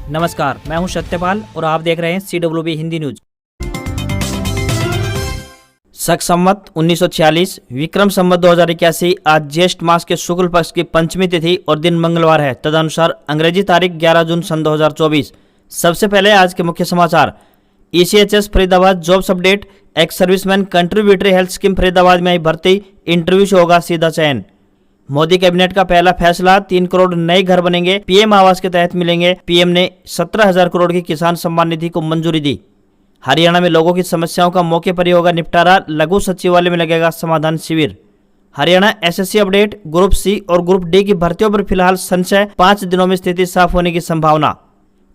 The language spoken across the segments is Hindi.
नमस्कार, मैं हूं सत्यपाल और आप देख रहे हैं CWB हिंदी न्यूज। शक संवत 1946 विक्रम संवत 2081 आज ज्येष्ठ मास के शुक्ल पक्ष की पंचमी तिथि और दिन मंगलवार है। तदनुसार अंग्रेजी तारीख 11 जून सन 2024। सबसे पहले आज के मुख्य समाचार। ECHS Faridabad jobs update. X servicemen contributory health scheme Faridabad में आई भर्ती, इंटरव्यू से होगा सीधा चयन। मोदी कैबिनेट का पहला फैसला, 3 करोड़ नए घर बनेंगे, PM आवास के तहत मिलेंगे। PM ने 17,000 करोड़ की किसान सम्मान निधि को मंजूरी दी। हरियाणा में लोगों की समस्याओं का मौके पर ही होगा निपटारा, लघु सचिवालय में लगेगा समाधान शिविर। Haryana SSC update. Group C और ग्रुप D की भर्तियों पर फिलहाल संशय, 5 दिनों में स्थिति साफ होने की संभावना।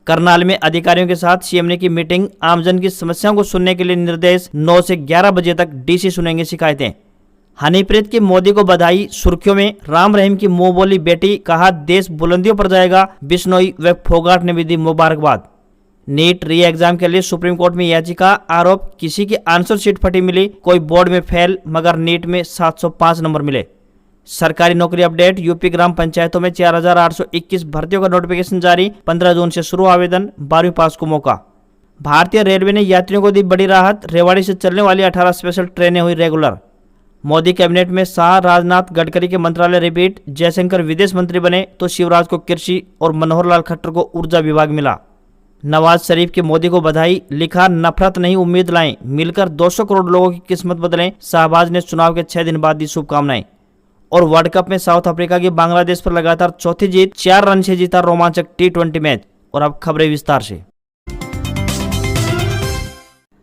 करनाल में अधिकारियों के साथ CM ने की मीटिंग, आमजन की समस्याओं को सुनने के लिए निर्देश। 9 से 11 बजे तक DC सुनेंगे शिकायतें। हनीप्रीत की मोदी को बधाई, सुर्खियों में राम रहीम की मुंह बोली बेटी, कहा देश बुलंदियों पर जाएगा। बिश्नोई व फोगाट ने भी दी मुबारकबाद। नीट री एग्जाम के लिए सुप्रीम कोर्ट में याचिका, आरोप किसी की आंसर शीट फटी मिली, कोई बोर्ड में फेल मगर नीट में 705 नंबर मिले। सरकारी नौकरी अपडेट। यूपी ग्राम पंचायतों में 4,821 भर्तियों का नोटिफिकेशन जारी, 15 जून से शुरू आवेदन, 12वीं पास को मौका। भारतीय रेलवे ने यात्रियों को दी बड़ी राहत, रेवाड़ी से चलने वाली 18 स्पेशल ट्रेनें हुई रेगुलर। मोदी कैबिनेट में शाह, राजनाथ, गडकरी के मंत्रालय रिपीट, जयशंकर विदेश मंत्री बने तो शिवराज को कृषि और मनोहर लाल खट्टर को ऊर्जा विभाग मिला। नवाज शरीफ की मोदी को बधाई, लिखा नफरत नहीं उम्मीद लाएं, मिलकर 200 करोड़ लोगों की किस्मत बदलें। शाहबाज ने चुनाव के 6 दिन बाद दी शुभकामनाएं। और वर्ल्ड कप में साउथ अफ्रीका की बांग्लादेश पर लगातार चौथी जीत, 4 रन से जीता रोमांचक T20 मैच। और अब खबरें विस्तार से।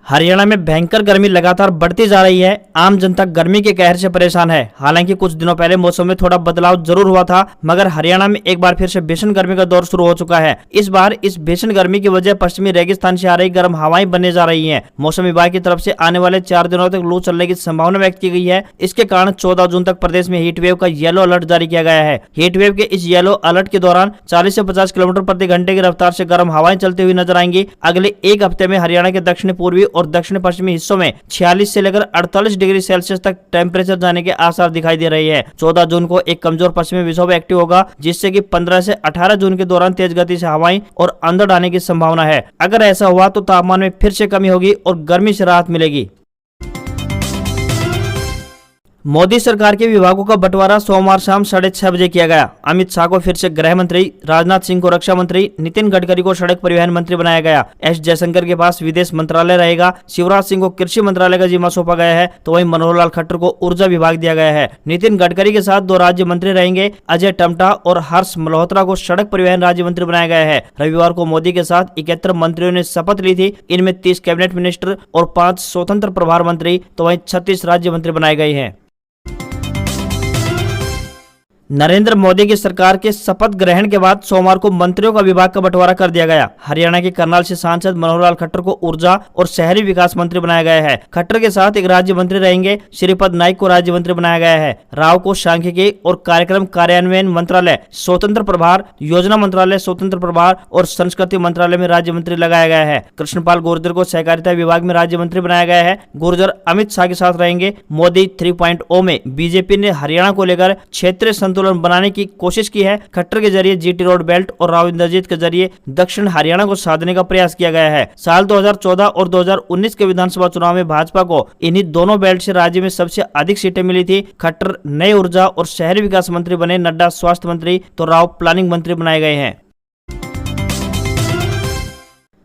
हरियाणा में भयंकर गर्मी लगातार बढ़ती जा रही है। आम जनता गर्मी के कहर से परेशान है। हालांकि कुछ दिनों पहले मौसम में थोड़ा बदलाव जरूर हुआ था, मगर हरियाणा में एक बार फिर से भीषण गर्मी का दौर शुरू हो चुका है। इस बार इस भीषण गर्मी की वजह पश्चिमी रेगिस्तान से आ रही गर्म हवाएं बनने जा रही हैं। मौसम विभाग की तरफ से आने वाले 4 दिनों तक लू चलने की संभावना व्यक्त की गई है। इसके कारण 14 जून तक प्रदेश में हीट वेव का येलो अलर्ट जारी किया गया है। हीट वेव के इस येलो अलर्ट के दौरान 40 से 50 किलोमीटर प्रति घंटे की रफ्तार से गर्म हवाएं चलती हुई नजर आएंगी। अगले एक हफ्ते में हरियाणा के दक्षिण पूर्वी और दक्षिण पश्चिमी हिस्सों में 46 से लेकर 48 डिग्री सेल्सियस तक टेम्परेचर जाने के आसार दिखाई दे रही है। 14 जून को एक कमजोर पश्चिमी विक्षोभ एक्टिव होगा, जिससे कि 15 से 18 जून के दौरान तेज गति से हवाएं और अंधड़ आने की संभावना है। अगर ऐसा हुआ तो तापमान में फिर से कमी होगी और गर्मी से राहत मिलेगी। मोदी सरकार के विभागों का बंटवारा सोमवार शाम 6:30 बजे किया गया। अमित शाह को फिर से गृह मंत्री, राजनाथ सिंह को रक्षा मंत्री, नितिन गडकरी को सड़क परिवहन मंत्री बनाया गया। S जयशंकर के पास विदेश मंत्रालय रहेगा। शिवराज सिंह को कृषि मंत्रालय का जिम्मा सौंपा गया है, तो वहीं मनोहर लाल खट्टर को ऊर्जा विभाग दिया गया है। नितिन गडकरी के साथ 2 राज्य मंत्री रहेंगे। अजय टम्टा और हर्ष मल्होत्रा को सड़क परिवहन राज्य मंत्री बनाया गया है। रविवार को मोदी के साथ 71 मंत्रियों ने शपथ ली थी। इनमें 30 कैबिनेट मिनिस्टर और 5 स्वतंत्र प्रभार मंत्री, तो वहीं 36 राज्य मंत्री बनाए गए हैं। नरेंद्र मोदी की सरकार के शपथ ग्रहण के बाद सोमवार को मंत्रियों का विभाग का बंटवारा कर दिया गया। हरियाणा के करनाल से सांसद मनोहर लाल खट्टर को ऊर्जा और शहरी विकास मंत्री बनाया गया है। खट्टर के साथ एक राज्य मंत्री रहेंगे। श्रीपद नाइक को राज्य मंत्री बनाया गया है। राव को सांख्यिकी और कार्यक्रम कार्यान्वयन मंत्रालय स्वतंत्र प्रभार, योजना मंत्रालय स्वतंत्र प्रभार और संस्कृति मंत्रालय में राज्य मंत्री लगाया गया है। कृष्णपाल गुर्जर को सहकारिता विभाग में राज्य मंत्री बनाया गया है। गुर्जर अमित शाह के साथ रहेंगे। मोदी 3.0 में बीजेपी ने हरियाणा को लेकर क्षेत्रीय संतुलन बनाने की कोशिश की है। खट्टर के जरिए GT रोड बेल्ट और राव इंद्रजीत के जरिए दक्षिण हरियाणा को साधने का प्रयास किया गया है। साल 2014 और 2019 के विधानसभा चुनाव में भाजपा को इन्हीं दोनों बेल्ट से राज्य में सबसे अधिक सीटें मिली थी। खट्टर नए ऊर्जा और शहरी विकास मंत्री बने। नड्डा स्वास्थ्य मंत्री तो राव प्लानिंग मंत्री बनाए गए हैं।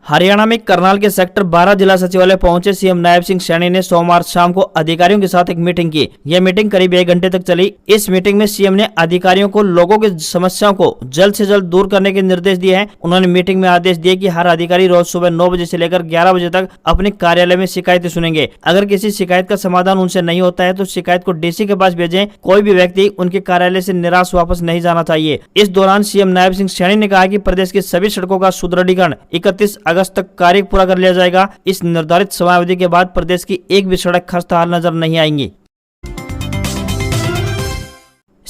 हरियाणा में करनाल के सेक्टर 12 जिला सचिवालय पहुंचे CM नायब सिंह सैनी ने सोमवार शाम को अधिकारियों के साथ एक मीटिंग की। यह मीटिंग करीब 1 घंटे तक चली। इस मीटिंग में CM ने अधिकारियों को लोगों की समस्याओं को जल्द से जल्द दूर करने के निर्देश दिए हैं। उन्होंने मीटिंग में आदेश दिए कि हर अधिकारी रोज सुबह 9 बजे से लेकर 11 बजे तक अपने कार्यालय में शिकायतें सुनेंगे। अगर किसी शिकायत का समाधान उनसे नहीं होता है तो शिकायत को DC के पास भेजें। कोई भी व्यक्ति उनके कार्यालय से निराश वापस नहीं जाना चाहिए। इस दौरान CM नायब सिंह सैनी ने कहा कि प्रदेश की सभी सड़कों का सुदृढ़ीकरण 31 अगस्त तक कार्य पूरा कर लिया जाएगा। इस निर्धारित समयावधि के बाद प्रदेश की एक भी सड़क खस्ताहाल नजर नहीं आएंगी।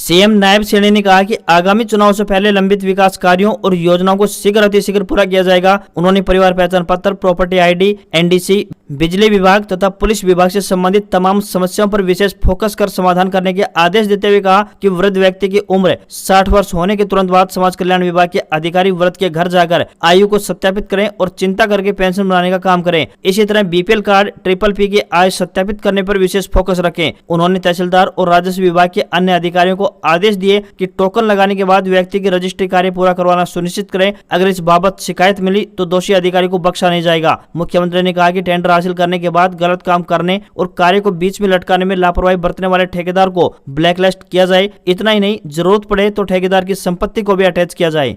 सीएम नायब सैनी ने कहा कि आगामी चुनाव से पहले लंबित विकास कार्यों और योजनाओं को अतिशीघ्र पूरा किया जाएगा। उन्होंने परिवार पहचान पत्र, प्रॉपर्टी आईडी, एनडीसी, बिजली विभाग तथा पुलिस विभाग से संबंधित तमाम समस्याओं पर विशेष फोकस कर समाधान करने के आदेश देते हुए कहा कि वृद्ध व्यक्ति की उम्र 60 वर्ष होने के तुरंत बाद समाज कल्याण विभाग के अधिकारी वृद्ध के घर जाकर आयु को सत्यापित करें और चिंता करके पेंशन बनाने का काम करें। इसी तरह बीपीएल कार्ड, PPP की आय सत्यापित करने पर विशेष फोकस रखें। उन्होंने तहसीलदार और राजस्व विभाग के अन्य अधिकारियों को आदेश दिए कि टोकन लगाने के बाद व्यक्ति की रजिस्ट्री कार्य पूरा करवाना सुनिश्चित करें। अगर इस बाबत शिकायत मिली तो दोषी अधिकारी को बख्शा नहीं जाएगा। मुख्यमंत्री ने कहा कि टेंडर हासिल करने के बाद गलत काम करने और कार्य को बीच में लटकाने में लापरवाही बरतने वाले ठेकेदार को ब्लैकलिस्ट किया जाए। इतना ही नहीं, जरूरत पड़े तो ठेकेदार की संपत्ति को भी अटैच किया जाए।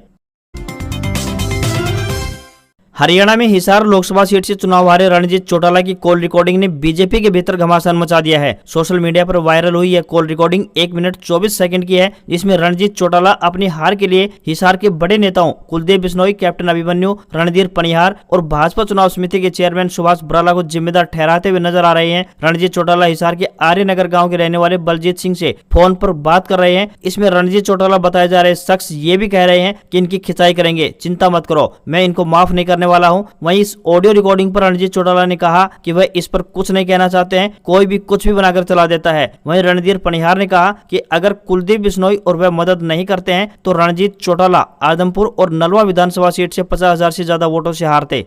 हरियाणा में हिसार लोकसभा सीट से चुनाव हारे रणजीत चौटाला की कॉल रिकॉर्डिंग ने बीजेपी के भीतर घमासान मचा दिया है। सोशल मीडिया पर वायरल हुई यह कॉल रिकॉर्डिंग 1 मिनट 24 सेकंड की है, जिसमें रणजीत चौटाला अपनी हार के लिए हिसार के बड़े नेताओं कुलदीप बिश्नोई, कैप्टन अभिमन्यु, रणधीर पनिहार और भाजपा चुनाव समिति के चेयरमैन सुभाष बराला को जिम्मेदार ठहराते हुए नजर आ रहे हैं। रणजीत चौटाला हिसार के आर्यनगर गाँव के रहने वाले बलजीत सिंह से फोन पर बात कर रहे हैं। इसमें रणजीत चौटाला बताए जा रहे शख्स ये भी कह रहे हैं कि इनकी खिंचाई करेंगे, चिंता मत करो, मैं इनको माफ नहीं करने वाला हूँ। वहीं इस ऑडियो रिकॉर्डिंग पर रणजीत चौटाला ने कहा कि वह इस पर कुछ नहीं कहना चाहते हैं, कोई भी कुछ भी बनाकर चला देता है। वहीं रणधीर पनिहार ने कहा कि अगर कुलदीप बिश्नोई और वह मदद नहीं करते हैं तो रणजीत चौटाला आदमपुर और नलवा विधानसभा सीट से 50,000 से ज्यादा वोटों से हारते।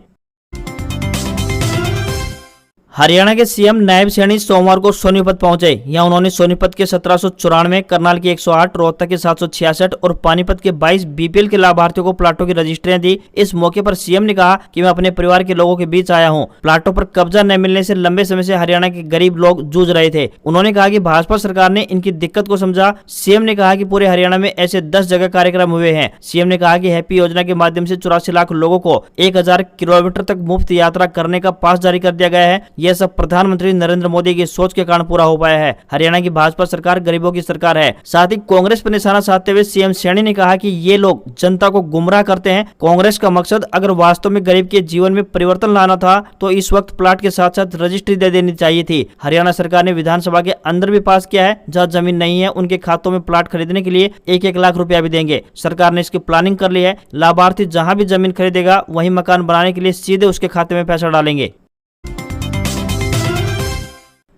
हरियाणा के सीएम नायब सैनी सोमवार को सोनीपत पहुंचे। यहां उन्होंने सोनीपत के 1794, करनाल के 108, रोहतक के 766 और पानीपत के 22 बीपीएल के लाभार्थियों को प्लाटों की रजिस्ट्रियां दी। इस मौके पर सीएम ने कहा कि मैं अपने परिवार के लोगों के बीच आया हूं। प्लाटों पर कब्जा न मिलने से लंबे समय से हरियाणा के गरीब लोग जूझ रहे थे। उन्होंने कहा कि भाजपा सरकार ने इनकी दिक्कत को समझा। सीएम ने कहा कि पूरे हरियाणा में ऐसे 10 जगह कार्यक्रम हुए हैं। सीएम ने कहा कि हैप्पी योजना के माध्यम से 84 लाख लोगों को 1000 किलोमीटर तक मुफ्त यात्रा करने का पास जारी कर दिया गया है। यह सब प्रधानमंत्री नरेंद्र मोदी की सोच के कारण पूरा हो पाया है। हरियाणा की भाजपा सरकार गरीबों की सरकार है। साथ ही कांग्रेस पर निशाना साधते हुए सीएम सैनी ने कहा कि ये लोग जनता को गुमराह करते हैं। कांग्रेस का मकसद अगर वास्तव में गरीब के जीवन में परिवर्तन लाना था तो इस वक्त प्लाट के साथ साथ रजिस्ट्री दे देनी चाहिए थी। हरियाणा सरकार ने विधानसभा के अंदर भी पास किया है। जहाँ जमीन नहीं है उनके खातों में प्लाट खरीदने के लिए 1-1 लाख रुपया भी देंगे। सरकार ने इसकी प्लानिंग कर ली है। लाभार्थी जहाँ भी जमीन खरीदेगा वहीं मकान बनाने के लिए सीधे उसके खाते में पैसा डालेंगे।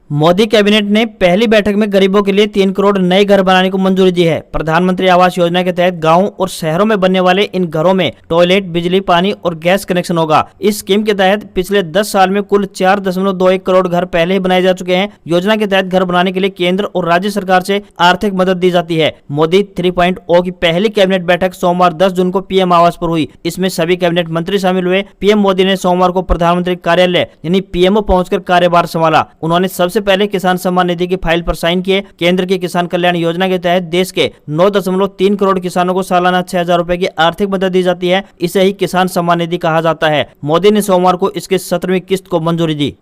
मोदी कैबिनेट ने पहली बैठक में गरीबों के लिए 3 करोड़ नए घर बनाने को मंजूरी दी है। प्रधानमंत्री आवास योजना के तहत गांवों और शहरों में बनने वाले इन घरों में टॉयलेट, बिजली, पानी और गैस कनेक्शन होगा। इस स्कीम के तहत पिछले 10 साल में कुल 4.21 करोड़ घर पहले ही बनाए जा चुके हैं। योजना के तहत घर बनाने के लिए केंद्र और राज्य सरकार से आर्थिक मदद दी जाती है। मोदी 3.0 की पहली कैबिनेट बैठक सोमवार 10 जून को पीएम आवास पर हुई। इसमें सभी कैबिनेट मंत्री शामिल हुए। पीएम मोदी ने सोमवार को प्रधानमंत्री कार्यालय यानी पीएमओ पहुंचकर कार्यभार संभाला। उन्होंने सबसे पहले किसान सम्मान निधि की फाइल पर साइन किए। केंद्र की किसान कल्याण योजना के तहत देश के 9.3 करोड़ किसानों को सालाना 6,000 रुपए की आर्थिक मदद दी जाती है। इसे ही किसान सम्मान निधि कहा जाता है। मोदी ने सोमवार को इसके 17वीं किस्त को मंजूरी दी।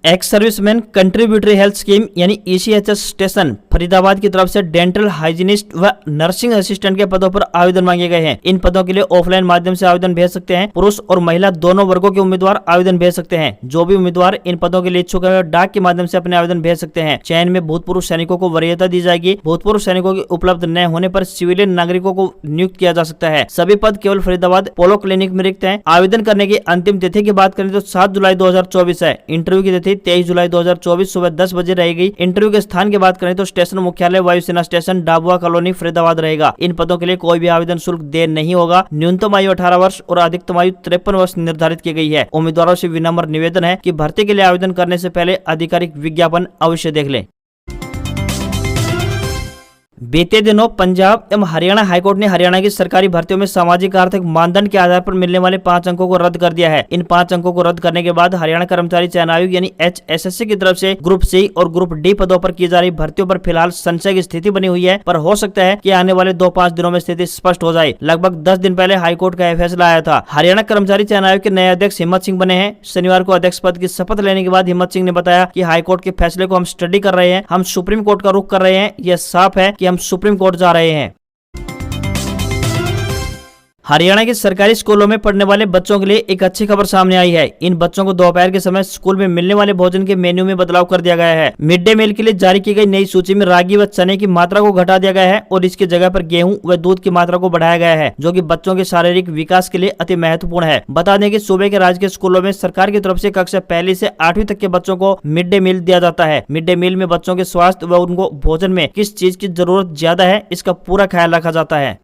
Ex servicemen contributory health scheme यानी ECHS स्टेशन फरीदाबाद की तरफ से डेंटल हाइजीनिस्ट व नर्सिंग असिस्टेंट के पदों पर आवेदन मांगे गए हैं। इन पदों के लिए ऑफलाइन माध्यम से आवेदन भेज सकते हैं। पुरुष और महिला दोनों वर्गों के उम्मीदवार आवेदन भेज सकते हैं। जो भी उम्मीदवार इन पदों के लिए इच्छुक है डाक के माध्यम से अपने आवेदन भेज सकते हैं। चयन में भूतपूर्व सैनिकों को वरीयता दी जाएगी। भूतपूर्व सैनिकों की उपलब्ध न होने पर सिविलियन नागरिकों को नियुक्त किया जा सकता है। सभी पद केवल फरीदाबाद पोलो क्लिनिक में रिक्त हैं। आवेदन करने की अंतिम तिथि की बात करें तो 7 जुलाई 2024 है। इंटरव्यू की तिथि 23 जुलाई 2024 सुबह 10 बजे रहेगी। इंटरव्यू के स्थान की बात करें तो स्टेशन मुख्यालय वायुसेना स्टेशन डाबुआ कॉलोनी फरीदाबाद रहेगा। इन पदों के लिए कोई भी आवेदन शुल्क देय नहीं होगा। न्यूनतम आयु 18 वर्ष और अधिकतम आयु 53 वर्ष निर्धारित की गई है। उम्मीदवारों से विनम्र निवेदन है कि भर्ती के लिए आवेदन करने से पहले आधिकारिक विज्ञापन अवश्य देख लें। बीते दिनों पंजाब एवं हरियाणा हाईकोर्ट ने हरियाणा की सरकारी भर्तियों में सामाजिक आर्थिक मानदंड के आधार पर मिलने वाले 5 अंकों को रद्द कर दिया है। इन 5 अंकों को रद्द करने के बाद हरियाणा कर्मचारी चयन आयोग यानी HSSC की तरफ से ग्रुप C और ग्रुप D पदों पर की जा रही भर्तियों पर फिलहाल संशय की स्थिति बनी हुई है, पर हो सकता है कि आने वाले 2-5 दिनों में स्थिति स्पष्ट हो जाए। लगभग 10 दिन पहले हाईकोर्ट का यह फैसला आया था। हरियाणा कर्मचारी चयन आयोग के नए अध्यक्ष हिम्मत सिंह बने हैं। शनिवार को अध्यक्ष पद की शपथ लेने के बाद हिम्मत सिंह ने बताया कि हाईकोर्ट के फैसले को हम स्टडी कर रहे हैं, हम सुप्रीम कोर्ट का रुख कर रहे हैं। यह साफ है कि हम सुप्रीम कोर्ट जा रहे हैं। हरियाणा के सरकारी स्कूलों में पढ़ने वाले बच्चों के लिए एक अच्छी खबर सामने आई है। इन बच्चों को दोपहर के समय स्कूल में मिलने वाले भोजन के मेन्यू में बदलाव कर दिया गया है। मिड डे मील के लिए जारी की गई नई सूची में रागी व चने की मात्रा को घटा दिया गया है और इसकी जगह पर गेहूं व दूध की मात्रा को बढ़ाया गया है, जो कि बच्चों के शारीरिक विकास के लिए अति महत्वपूर्ण है। बता दें कि सूबे के राजकीय स्कूलों में सरकार की तरफ से कक्षा 1 से 8वीं तक के बच्चों को मिड डे मील दिया जाता है। मिड डे मील में बच्चों के स्वास्थ्य व उनको भोजन में किस चीज की जरूरत ज्यादा है, इसका पूरा ख्याल रखा जाता है।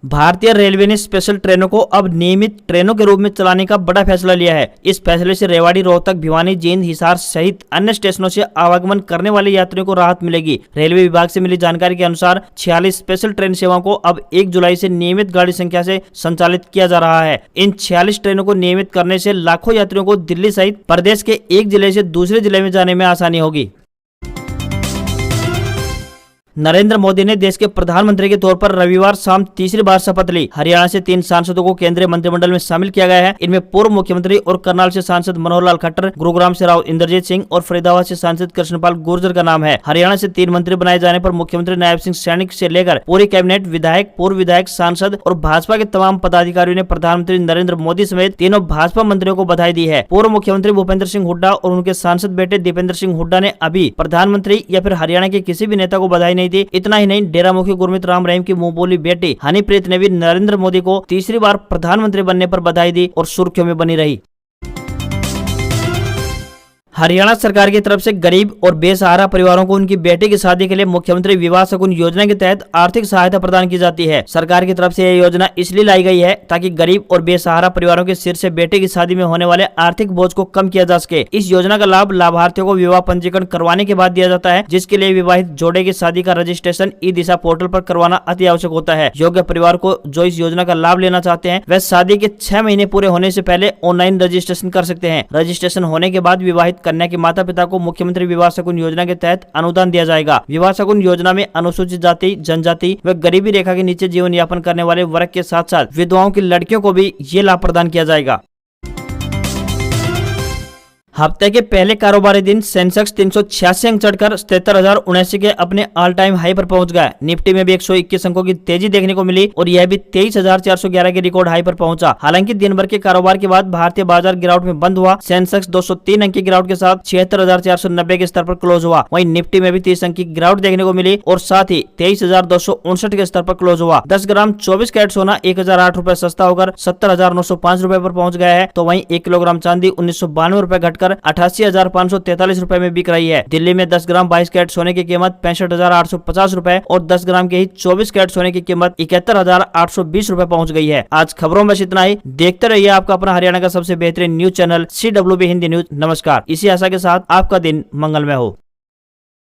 भारतीय रेलवे ने स्पेशल ट्रेनों को अब नियमित ट्रेनों के रूप में चलाने का बड़ा फैसला लिया है। इस फैसले से रेवाड़ी, रोहतक, भिवानी, जींद, हिसार सहित अन्य स्टेशनों से आवागमन करने वाले यात्रियों को राहत मिलेगी। रेलवे विभाग से मिली जानकारी के अनुसार 46 स्पेशल ट्रेन सेवाओं को अब 1 जुलाई से नियमित गाड़ी संख्या से संचालित किया जा रहा है। इन 46 ट्रेनों को नियमित करने से लाखों यात्रियों को दिल्ली सहित प्रदेश के एक जिले से दूसरे जिले में जाने में आसानी होगी। नरेंद्र मोदी ने देश के प्रधानमंत्री के तौर पर रविवार शाम तीसरी बार शपथ ली। हरियाणा से 3 सांसदों को केंद्रीय मंत्रिमंडल में शामिल किया गया है। इनमें पूर्व मुख्यमंत्री और करनाल से सांसद मनोहर लाल खट्टर, गुरुग्राम से राव इंद्रजीत सिंह और फरीदाबाद से सांसद कृष्णपाल गुर्जर का नाम है। हरियाणा से 3 मंत्री बनाए जाने पर मुख्यमंत्री नायब सिंह सैनी से लेकर पूरी कैबिनेट, विधायक, पूर्व विधायक, सांसद और भाजपा के तमाम पदाधिकारियों ने प्रधानमंत्री नरेंद्र मोदी समेत तीनों भाजपा मंत्रियों को बधाई दी है। पूर्व मुख्यमंत्री भूपेंद्र सिंह हुड्डा और उनके सांसद बेटे दीपेंद्र सिंह हुड्डा ने अभी प्रधानमंत्री या फिर हरियाणा के किसी भी नेता को बधाई नहीं दी। इतना ही नहीं, डेरा मुखी गुरमीत राम रहीम की मुंहबोली बेटी हनीप्रीत ने भी नरेंद्र मोदी को तीसरी बार प्रधानमंत्री बनने पर बधाई दी और सुर्खियों में बनी रही। हरियाणा सरकार की तरफ से गरीब और बेसहारा परिवारों को उनकी बेटी की शादी के लिए मुख्यमंत्री विवाह शगुन योजना के तहत आर्थिक सहायता प्रदान की जाती है। सरकार की तरफ से यह योजना इसलिए लाई गई है ताकि गरीब और बेसहारा परिवारों के सिर से बेटे की शादी में होने वाले आर्थिक बोझ को कम किया जा सके। इस योजना का लाभ लाभार्थियों को विवाह पंजीकरण करवाने के बाद दिया जाता है, जिसके लिए विवाहित जोड़े की शादी का रजिस्ट्रेशन ई दिशा पोर्टल पर करवाना अति आवश्यक होता है। योग्य परिवार को जो इस योजना का लाभ लेना चाहते हैं वह शादी के 6 महीने पूरे होने से पहले ऑनलाइन रजिस्ट्रेशन कर सकते हैं। रजिस्ट्रेशन होने के बाद विवाहित कन्या के माता पिता को मुख्यमंत्री विवाह शगुन योजना के तहत अनुदान दिया जाएगा। विवाह शगुन योजना में अनुसूचित जाति, जनजाति व गरीबी रेखा के नीचे जीवन यापन करने वाले वर्ग के साथ साथ विधवाओं की लड़कियों को भी ये लाभ प्रदान किया जाएगा। हफ्ते के पहले कारोबारी दिन सेंसेक्स 386 अंक चढ़कर 73,079 के अपने ऑल टाइम हाई पर पहुंच गया। निफ्टी में भी 121 अंकों की तेजी देखने को मिली और यह भी 23,411 के रिकॉर्ड हाई पर पहुंचा। हालांकि दिन भर के कारोबार के बाद भारतीय बाजार गिरावट में बंद हुआ। सेंसेक्स 203 अंक की गिरावट के साथ 76,490 के स्तर पर क्लोज हुआ। वहीं निफ्टी में भी 30 अंक की गिरावट देखने को मिली और साथ ही 23,259 के स्तर पर क्लोज हुआ। 10 ग्राम 24 कैरेट सोना 1,008 रुपए सस्ता होकर 70,905 रुपए पर पहुंच गया है, तो वहीं 1 किलोग्राम चांदी 1992 रुपए घटकर 88,543 रुपए में बिक रही है। दिल्ली में 10 ग्राम 22 कैरेट सोने की कीमत 65,850 रुपए और 10 ग्राम के ही 24 कैरेट सोने की कीमत 71,820 रुपए पहुंच गई है। आज खबरों में इतना ही। देखते रहिए आपका अपना हरियाणा का सबसे बेहतरीन news channel CWB Hindi news. नमस्कार। इसी आशा के साथ आपका दिन मंगलमय हो।